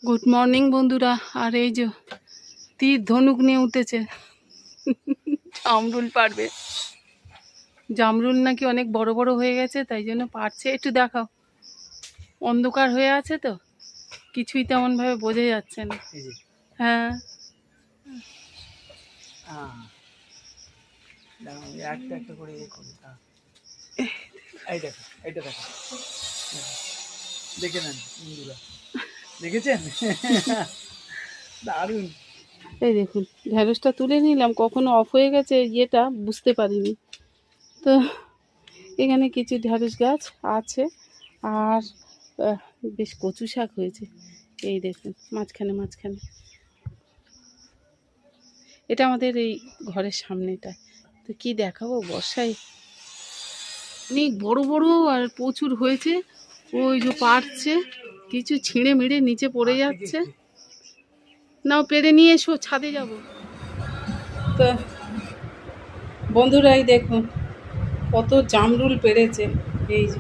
Good morning বন্ধুরা। আর এই যে তীর ধনুক নিয়ে উঠেছে, জামরুল পারবে। জামরুল নাকি অনেক বড় বড় হয়ে গেছে, তাই জন্য পারছে। একটু দেখাও, অন্ধকার হয়ে আছে তো কিছুই তেমন ভাবে বোঝা যাচ্ছে না। হ্যাঁ, একটা একটা করে এই দেখো, এটা দেখো, দেখে নেন বন্ধুরা, দেখেছেন? দারুণ। এই দেখুন, ঢ্যাঁড়সটা তুলে নিলাম, কখনো অফ হয়ে গেছে ইয়েটা বুঝতে পারিনি। তো এখানে কিছু ঢ্যাঁড়স গাছ আছে, আর বেশ কচু শাক হয়েছে। এই দেখুন মাঝখানে মাঝখানে, এটা আমাদের এই ঘরের সামনেটা। তো কি দেখাবো, বর্ষায় অনেক বড় বড় আর প্রচুর হয়েছে। ওই যে পারছে, কিছু ছিঁড়ে মিড়ে নিচে পড়ে যাচ্ছে। নাও পেরে নিয়ে এসো, ছাদে যাব। তো বন্ধুরাই দেখুন কত জামরুল পেরেছে। এই যে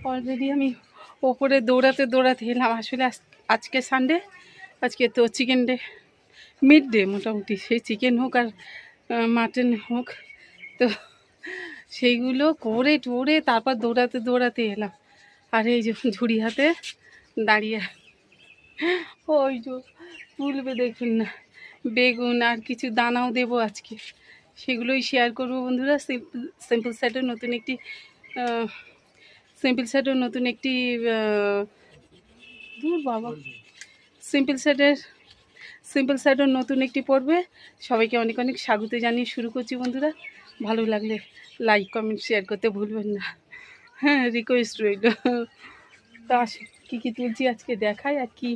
অলরেডি আমি ওপরে দৌড়াতে দৌড়াতে এলাম। আসলে আজকে সানডে, আজকে তো চিকেন ডে, মিড ডে মোটামুটি, সেই চিকেন হোক আর মাটন হোক, তো সেইগুলো করে টোরে তারপর দৌড়াতে দৌড়াতে এলাম। আর এই যে ঝুড়ি হাতে দাঁড়িয়ে, ওই যে তুলবে দেখুন না, বেগুন আর কিছু দানাও দেবো আজকে, সেগুলোই শেয়ার করবো বন্ধুরা। সিম্পল সাইডের নতুন একটি দূর বাবা, সিম্পল সাইডের নতুন একটি পর্বে সবাইকে অনেক অনেক স্বাগত জানিয়ে শুরু করছি বন্ধুরা। ভালো লাগলে লাইক কমেন্ট শেয়ার করতে ভুলবেন না, হ্যাঁ, রিকোয়েস্ট রইল। তো আসুন কী কী তুলছি আজকে দেখাই আর কি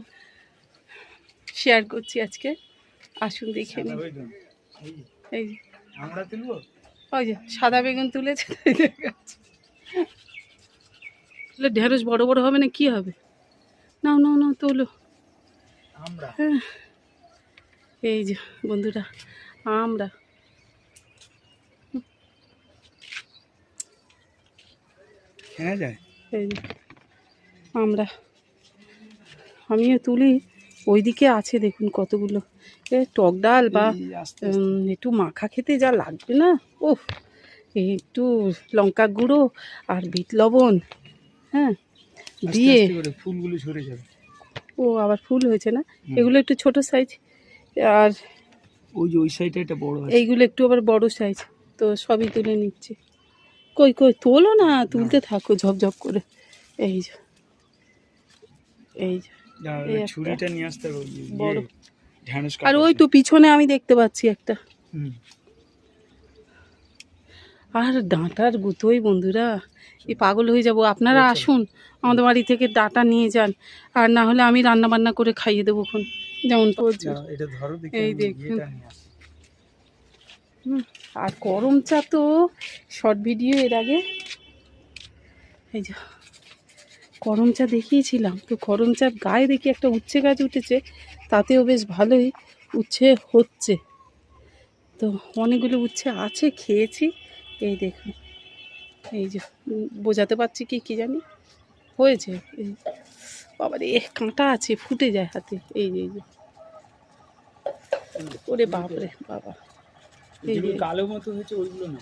শেয়ার করছি আজকে, আসুন দেখে নিন। এই যে আমরা তুলবো, ওই যে সাদা বেগুন তুলেছে, ঢেঁড়স বড় বড় হবে না, কি হবে? নাও নাও নাও তোলো। হ্যাঁ, এই যে বন্ধুরা আমরা হ্যাঁ যায়, এই যে আমিও তুলি। ওইদিকে আছে দেখুন কতগুলো, টক ডাল বা একটু মাখা খেতে যা লাগবে না, ও একটু লঙ্কা গুঁড়ো আর বিট লবণ, হ্যাঁ, দিয়ে ফুলগুলো ঝরে যাবে। ও আবার ফুল হয়েছে না, এগুলো একটু ছোট সাইজ, আর ওই যে ওই সাইডে এটা বড় আছে, এইগুলো একটু আবার বড় সাইজ। তো সবই তুলে নিচ্ছি। কই কই তোলো না, তুলতে থাকো ঝপঝপ করে। এই যে এই যে ছুরিটা নিয়ে আসতে হবে বড়, ঢ্যাঁড়স আর ওই তো পিছনে আমি দেখতে পাচ্ছি একটা। আর ডাঁটার গুঁতোই বন্ধুরা, এই পাগল হয়ে যাব। আপনারা আসুন আমাদের বাড়ি থেকে ডাঁটা নিয়ে যান, আর না হলে আমি রান্না বান্না করে খাইয়ে দেবো খন, যেমন এই দেখুন। আর করম চা তো শর্ট ভিডিও এর আগে এই যে করম চা দেখিয়েছিলাম। তো করম চার গায়ে দেখি একটা উচ্ছে গাছ উঠেছে, তাতেও বেশ ভালোই উচ্ছে হচ্ছে। তো অনেকগুলো উচ্ছে আছে, খেয়েছি। এই দেখুন, এই যে বোঝাতে পারছি কি জানি হয়েছে। এই বাবারে কাঁটা আছে, ফুটে যায় হাতে। এই যে ওরে বাপরে বাবা, এই যে কালো মতো হয়েছে ওইগুলো না।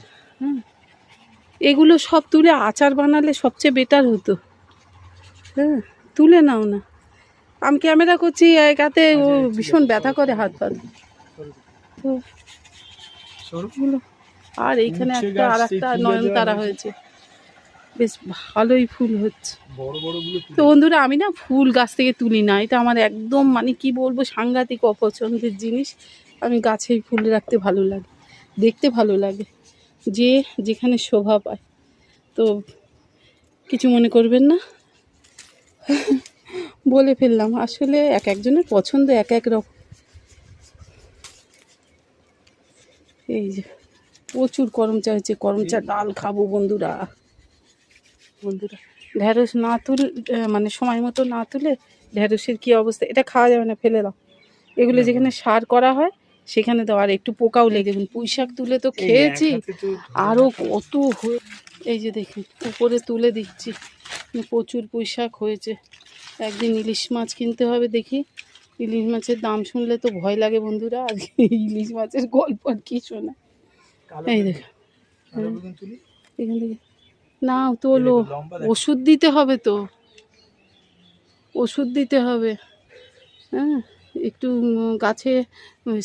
এগুলো সব তুলে আচার বানালে সবচেয়ে বেটার হতো। হ্যাঁ, তুলে নাও না, আমি ক্যামেরা করছি একাতে, ও ভীষণ ব্যথা করে হাত পা। তো আর এইখানে একটা আর একটা নয়নতারা হয়েছে, বেশ ভালোই ফুল হচ্ছে। তো বন্ধুরা আমি না ফুল গাছ থেকে তুলি না, এটা আমার একদম মানে কি বলবো সাংঘাতিক অপছন্দের জিনিস। আমি গাছেই ফুল রাখতে ভালো লাগে, দেখতে ভালো লাগে, যে যেখানে শোভা পায়। তো কিছু মনে করবেন না, বলে ফেললাম। আসলে এক একজনের পছন্দ এক এক রকম। এই যে প্রচুর করম চা হয়েছে, করম চা ডাল খাবো বন্ধুরা। ঢ্যাঁড়স না মানে সময় মতো না তুলে ঢ্যাঁড়সের কী অবস্থা, এটা খাওয়া যাবে না, ফেলে দাও। এগুলো যেখানে সার করা হয় সেখানে দাও। আর একটু পোকাও লেগে, পুঁই শাক তুলে তো খেয়েছি, আরও কত এই যে দেখুন উপরে তুলে দিচ্ছি, প্রচুর পুঁইশাক হয়েছে। একদিন ইলিশ মাছ কিনতে হবে, দেখি ইলিশ মাছের দাম শুনলে তো ভয় লাগে বন্ধুরা। আজকে ইলিশ মাছের গল্প আর কি শোনা। এই দেখো এখান থেকে না তোলো, ওষুধ দিতে হবে তো, ওষুধ দিতে হবে। হ্যাঁ একটু গাছে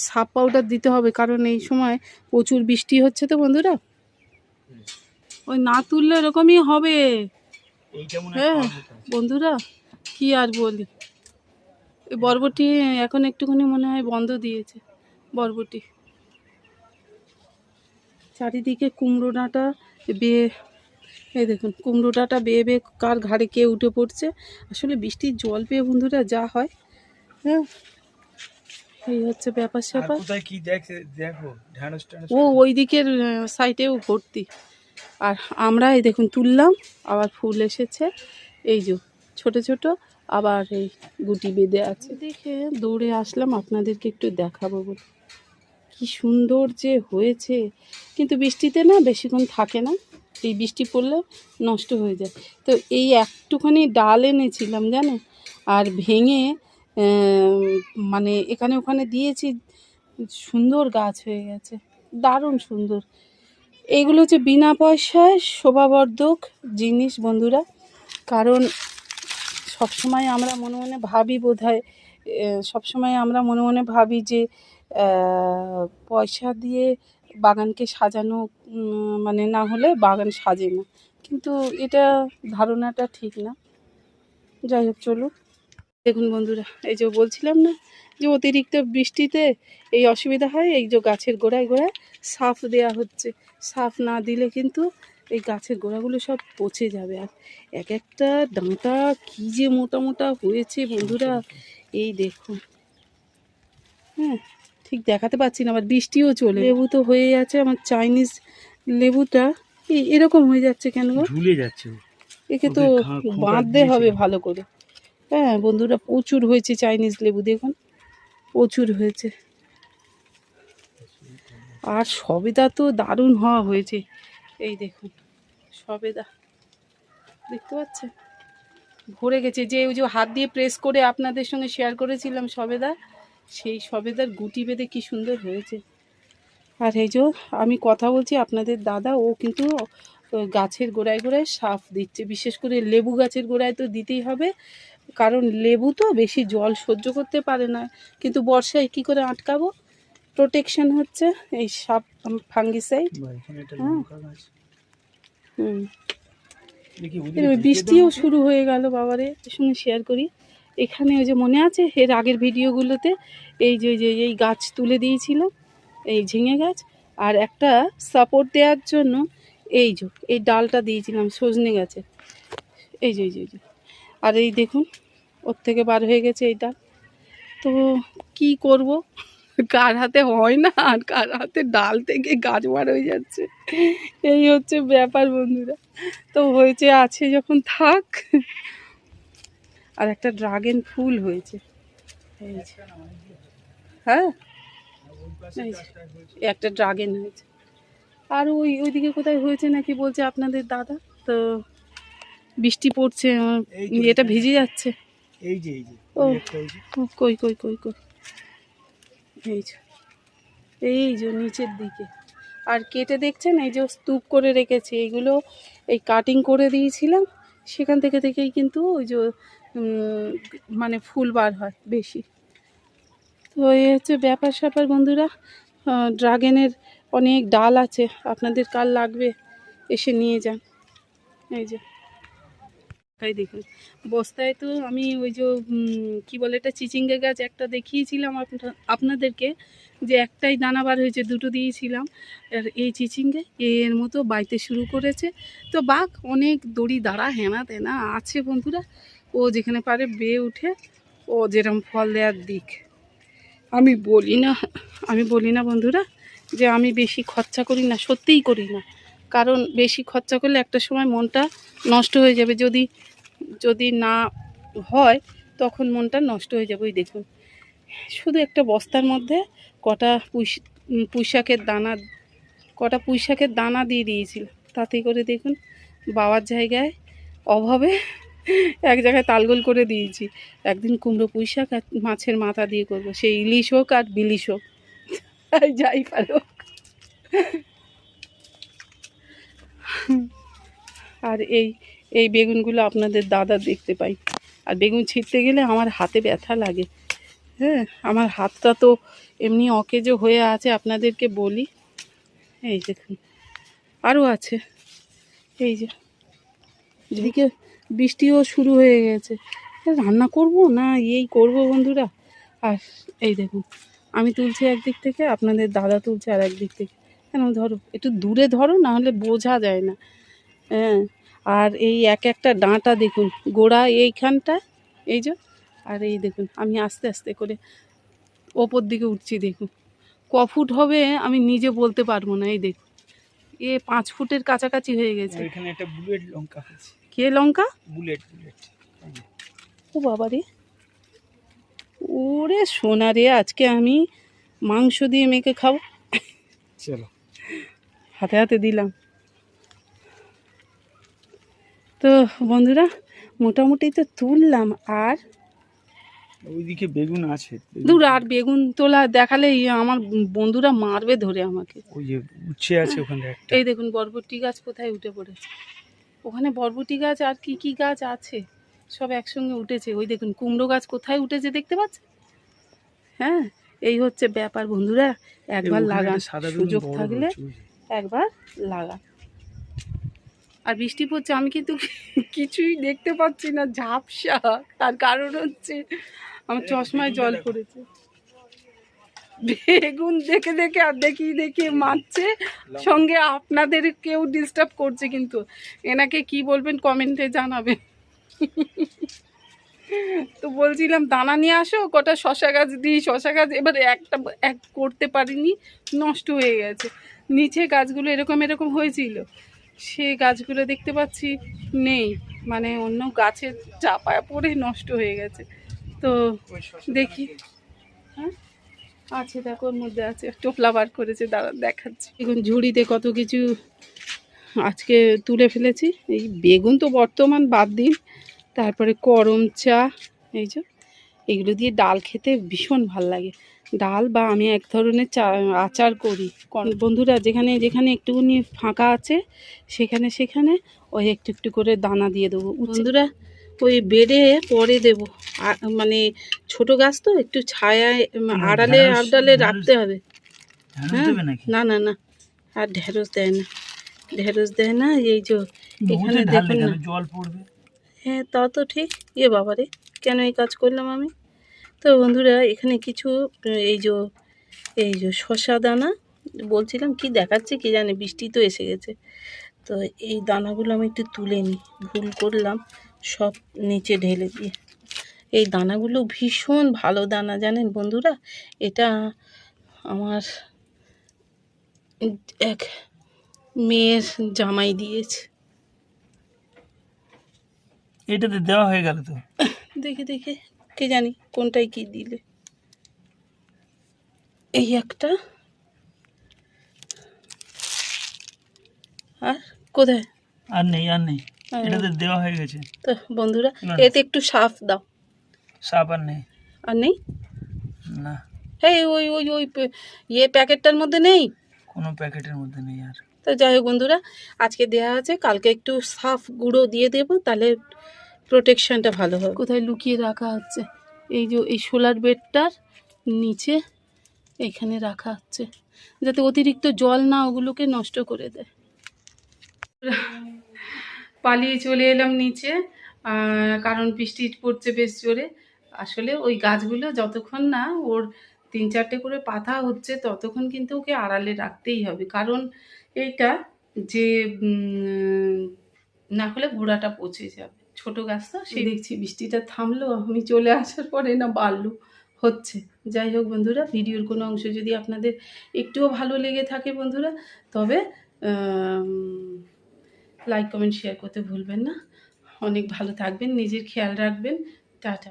সাপ পাউডার দিতে হবে, কারণ এই সময় প্রচুর বৃষ্টি হচ্ছে তো বন্ধুরা। ওই না তুললে এরকমই হবে। হ্যাঁ বন্ধুরা কি আর বলি, এই বরবটি এখন একটুখানি মনে হয় বন্ধ দিয়েছে বরবটি। চারিদিকে কুমড়ো ডাঁটা বেয়ে, এই দেখুন কুমড়ো ডাঁটা বেয়ে বেয়ে কার ঘাড়ে কে উঠে পড়ছে। আসলে বৃষ্টির জল পেয়ে বন্ধুরা যা হয়। হ্যাঁ এই হচ্ছে ব্যাপার স্যাপার। ও ওই দিকের সাইডেও ভর্তি। আর আমরা এই দেখুন তুললাম, আবার ফুল এসেছে এই যে ছোট ছোট, আবার এই গুটি বেঁধে আছে। দেখে দৌড়ে আসলাম আপনাদেরকে একটু দেখাবো বলে, কি সুন্দর যে হয়েছে। কিন্তু বৃষ্টিতে না বেশিক্ষণ থাকে না, এই বৃষ্টি পড়লে নষ্ট হয়ে যায়। তো এই একটুখানি ডাল এনেছিলাম জানো, আর ভেঙে মানে এখানে ওখানে দিয়েছি, সুন্দর গাছ হয়ে গেছে, দারুণ সুন্দর। এইগুলো হচ্ছে বিনা পয়সায় শোভাবর্ধক জিনিস বন্ধুরা। কারণ সবসময় আমরা মনে মনে ভাবি বোধহয়, সবসময় আমরা মনে মনে ভাবি যে পয়সা দিয়ে বাগানকে সাজানো, মানে না হলে বাগান সাজে না, কিন্তু এটা ধারণাটা ঠিক না। যাই হোক চলুন। দেখুন বন্ধুরা এই যে বলছিলাম না যে অতিরিক্ত বৃষ্টিতে এই অসুবিধা হয়, এই যে গাছের গোড়ায় গোড়ায় সাফ দেয়া হচ্ছে। সাফ না দিলে কিন্তু এই গাছের গোড়াগুলো সব পচে যাবে। আর এক একটা ডাঁটা কী যে মোটা মোটা হয়েছে বন্ধুরা, এই দেখুন। হ্যাঁ ঠিক দেখাতে পাচ্ছি না, আবার বৃষ্টিও চলে। লেবু তো হয়ে যাচ্ছে আমার, চাইনিজ লেবুটা এরকম হয়ে যাচ্ছে কেন গো? ঝুলে যাচ্ছে, একে তো বাঁধতে হবে ভালো করে। হ্যাঁ বন্ধুরা প্রচুর হয়েছে চাইনিজ লেবু, দেখুন প্রচুর হয়েছে। আর সবেদা তো দারুণ হওয়া হয়েছে, এই দেখুন সবেদা দেখতে পাচ্ছেন ভরে গেছে। যে ওই যে হাত দিয়ে প্রেস করে আপনাদের সঙ্গে শেয়ার করেছিলাম সবেদা, সেই সবেদার গুটি বেঁধে কি সুন্দর হয়েছে। আর এই যে আমি কথা বলছি আপনাদের দাদা, ও কিন্তু গাছের গোড়ায় গোড়ায় সাফ দিচ্ছে, বিশেষ করে লেবু গাছের গোড়ায় তো দিতেই হবে, কারণ লেবু তো বেশি জল সহ্য করতে পারে না। কিন্তু বর্ষায় কি করে আটকাবো, প্রোটেকশন হচ্ছে এই সাপ ফাঙ্গিসাইড। বৃষ্টিও শুরু হয়ে গেল বাবারে, এর সঙ্গে শেয়ার করি। এখানে ওই যে মনে আছে এর আগের ভিডিওগুলোতে এই যে এই গাছ তুলে দিয়েছিল, এই ঝিঙে গাছ, আর একটা সাপোর্ট দেওয়ার জন্য এই যে এই ডালটা দিয়েছিলাম সজনে গাছে, এই যে আর এই দেখুন ওর থেকে বার হয়ে গেছে এই ডাল। তো কি করব, কার হাতে হয় না আর কার হাতে ডাল থেকে গাছ বার হয়ে যাচ্ছে, এই হচ্ছে ব্যাপার বন্ধুরা। তো হয়েছে আছে যখন থাক। আর একটা ড্রাগন ফুল হয়েছে, এই যে হ্যাঁ একটা ড্রাগন হয়েছে। আর ওইদিকে কোথায় হয়েছে নাকি বলছে আপনাদের দাদা। তো বৃষ্টি পড়ছে, এটা ভিজে যাচ্ছে। ও কই কই কই কই এই যে নিচের দিকে। আর কেটে দেখছেন এই যে স্তূপ করে রেখেছি, এইগুলো এই কাটিং করে দিয়েছিলাম, সেখান থেকেই কিন্তু ওই যে মানে ফুল বার হয় বেশি। তো এই হচ্ছে ব্যাপার স্যাপার বন্ধুরা। ড্রাগনের অনেক ডাল আছে, আপনাদের কার লাগবে এসে নিয়ে যান। এই যে তাই দেখুন বস্তায় তো আমি ওই যে কী বলে এটা চিচিঙ্গা গাছ একটা দেখিয়েছিলাম আপনাদেরকে, যে একটাই দানা বার হয়েছে, দুটো দিয়েছিলাম। আর এই চিচিঙ্গে এর মতো বাইতে শুরু করেছে। তো বাঘ অনেক দড়ি দাঁড়া হেনা তেনা আছে বন্ধুরা, ও যেখানে পারে বেয়ে উঠে ও যেরকম ফল দেওয়ার দিক। আমি বলি না বন্ধুরা যে আমি বেশি খরচা করি না, সত্যিই করি না। কারণ বেশি খরচা করলে একটা সময় মনটা নষ্ট হয়ে যাবে, যদি না হয় তখন মনটা নষ্ট হয়ে যাবে। ওই দেখুন শুধু একটা বস্তার মধ্যে কটা পুঁইশাকের দানা দিয়ে দিয়েছিল। তাতে করে দেখুন বাবার জায়গায় অভাবে এক জায়গায় তালগোল করে দিয়েছি। একদিন কুমড়ো পুঁই শাক আর মাছের মাথা দিয়ে করবো, সেই ইলিশ হোক আর বিলিশ হোক, যাই পারো। আর এই বেগুনগুলো আপনাদের দাদা দেখতে পাই, আর বেগুন ছিঁড়তে গেলে আমার হাতে ব্যথা লাগে। হ্যাঁ, আমার হাতটা তো এমনি অকেজো হয়ে আছে, আপনাদেরকে বলি। এই দেখুন আরও আছে, এই যে এদিকে বৃষ্টিও শুরু হয়ে গেছে। রান্না করব না এই করব বন্ধুরা। আর এই দেখুন আমি তুলছি একদিক থেকে, আপনাদের দাদা তুলছে আর একদিক থেকে। কেন ধরো, একটু দূরে ধরো, না হলে বোঝা যায় না। হ্যাঁ, আর এই এক একটা ডাঁটা দেখুন, গোড়া এইখানটা, এই যে। আর এই দেখুন আমি আস্তে আস্তে করে ওপর দিকে উঠছি, দেখুন ক ফুট হবে আমি নিজে বলতে পারবো না। এই দেখুন 5 ফুটের কাছাকাছি হয়ে গেছে। এখানে একটা বুলেট লঙ্কা আছে। কে লঙ্কা? বুলেট। ও বাবা রে, ওরে সোনা রে, আজকে আমি মাংস দিয়ে মেখে খাবো। চলো, হাতে হাতে দিলাম। তো বন্ধুরা মোটামুটি তো তুললাম, আর ওইদিকে বেগুন আছে। দূর, আর বেগুন তোলা দেখালে আমার বন্ধুরা মারবে ধরে আমাকে। ওই যে উচ্ছে আছে ওখানে একটা। এই দেখুন বরবটি গাছ কোথায় উঠে পড়েছে। ওখানে বরবটি গাছ আর কি কি গাছ আছে সব একসঙ্গে উঠেছে। ওই দেখুন কুমড়ো গাছ কোথায় উঠেছে দেখতে পাচ্ছেন। হ্যাঁ, এই হচ্ছে ব্যাপার বন্ধুরা, একবার লাগান, সুযোগ থাকলে একবার লাগান। আর বৃষ্টি পড়ছে, আমি কিন্তু কিছুই দেখতে পাচ্ছি না, ঝাপসা। তার কারণ হচ্ছে আমার চশমায় জল পড়েছে। বেগুন দেখে দেখে আর দেখিয়ে মারছে, সঙ্গে আপনাদের কেউ ডিস্টার্ব করছে, কিন্তু এনাকে কি বলবেন কমেন্টে জানাবেন। তো বলছিলাম দানা নিয়ে আসো, কটা শশা গাছ দিই, শশা গাছ এবার এক করতে পারিনি, নষ্ট হয়ে গেছে। নিচে গাছগুলো এরকম হয়েছিল, সে গাছগুলো দেখতে পাচ্ছি নেই, মানে অন্য গাছের চাপায় পড়ে নষ্ট হয়ে গেছে। তো দেখি, হ্যাঁ আছে, দেখো ওর মধ্যে আছে, টোপলা বার করেছে, দাঁড়া দেখাচ্ছি। এখন ঝুড়িতে কত কিছু আজকে তুলে ফেলেছি। এই বেগুন তো বর্তমান বাদ দিন, তারপরে করম চা, এই যে এগুলো দিয়ে ডাল খেতে ভীষণ ভাল লাগে। ডাল বা আমি এক ধরনের আচার করি। বন্ধুরা যেখানে যেখানে একটুখানি ফাঁকা আছে সেখানে ওই একটু করে দানা দিয়ে দেবো। বন্ধুরা ওই বেডে পরে দেবো, মানে ছোট গাছ তো একটু ছায়ায় আড়ালে রাখতে হবে। হ্যাঁ, না আর ঢেঁড়স দেয় না, এই যে এখানে দেখুন না, জল পড়বে। হ্যাঁ তা তো ঠিক। বাবা রে, কেন এই কাজ করলাম আমি। তো বন্ধুরা এখানে কিছু এই যে শসা দানা, বলছিলাম কি দেখাচ্ছে কি জানি, বৃষ্টি তো এসে গেছে। তো এই দানাগুলো আমি একটু তুলে নিই, ভুল করলাম সব নিচে ঢেলে দিয়ে। এই দানাগুলো ভীষণ ভালো দানা জানেন বন্ধুরা, এটা আমার এক মেয়ের জামাই দিয়েছে। এটাতে দেওয়া হয়ে গেল তো, দেখে কে জানি কোনটাই কি দিলে। এই একটা, আর কোথায়, আর নেই এটাতে দেওয়া হয়ে গেছে। তো বন্ধুরা এতে একটু সাফ দাও। সাপ আর নেই না, হ্যাঁ ওই প্যাকেটটার মধ্যে নেই, কোনো প্যাকেটের মধ্যে নেই। আর তো যাই হোক বন্ধুরা, আজকে দেওয়া আছে, কালকে একটু সাফ গুঁড়ো দিয়ে দেবো, তাহলে প্রোটেকশনটা ভালো হবে। কোথায় লুকিয়ে রাখা হচ্ছে, এই যে এই সোলার বেডটার নিচে এখানে রাখা হচ্ছে, যাতে অতিরিক্ত জল না ওগুলোকে নষ্ট করে দেয়। পালিয়ে চলে এলাম নিচে, কারণ বৃষ্টি পড়ছে বেশ জোরে। আসলে ওই গাছগুলো যতক্ষণ না ওর 3-4টে করে পাতা হচ্ছে ততক্ষণ কিন্তু ওকে আড়ালে রাখতেই হবে, কারণ এইটা যে না হলে গোড়াটা পচে যাবে। ছোট গাছ তো, সে দেখছি বৃষ্টিটা থামলো, আমি চলে আসার পরে না বাড়লো হচ্ছে। যাই হোক বন্ধুরা, ভিডিওর কোনো অংশ যদি আপনাদের একটুও ভালো লেগে থাকে বন্ধুরা, তবে লাইক কমেন্ট শেয়ার করতে ভুলবেন না। অনেক ভালো থাকবেন, নিজের খেয়াল রাখবেন। টাটা।